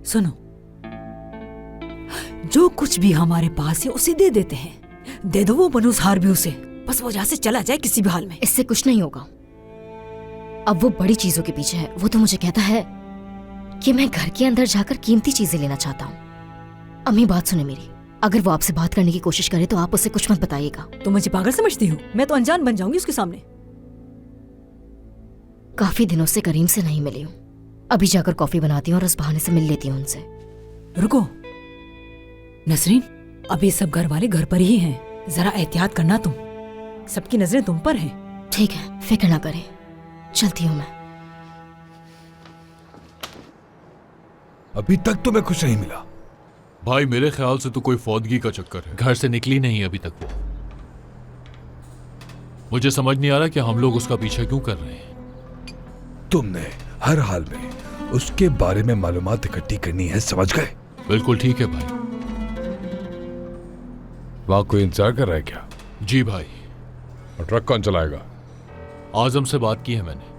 सुनो, जो कुछ भी हमारे पास है उसे दे देते हैं। दे दो वो बनूस हार भी उसे, बस वो यहाँ से चला जाए किसी भी हाल में। इससे कुछ नहीं होगा। अब वो बड़ी चीजों के पीछे है। वो तो मुझे कहता है कि मैं घर के अंदर जाकर कीमती चीजें लेना चाहता हूँ। अम्मी बात सुने मेरी, अगर वो आपसे बात करने की कोशिश करे तो आप उसे कुछ मत बताइएगा। तो मुझे पागल समझती हो? मैं तो अनजान बन जाऊंगी उसके सामने। काफी दिनों से करीम से नहीं मिली हूँ। अभी जाकर कॉफी बनाती हूँ और उस बहाने से मिल लेती हूँ उनसे। रुको नसरीन, अभी सब घर वाले घर पर ही हैं, जरा एहतियात करना तुम, सबकी नजरें तुम पर हैं। ठीक है, फिक्र ना करें, चलती हूँ मैं। अभी तक तुम्हें कुछ नहीं मिला? भाई मेरे ख्याल से तो कोई फौदगी का चक्कर है। घर से निकली नहीं अभी तक वो। मुझे समझ नहीं आ रहा कि हम लोग उसका पीछा क्यों कर रहे हैं। तुमने हर हाल में उसके बारे में मालूमात इकट्ठी करनी है, समझ गए? बिल्कुल ठीक है भाई। वहां कोई इंतजार कर रहा है क्या? जी भाई। और ट्रक कौन चलाएगा? आजम से बात की है मैंने।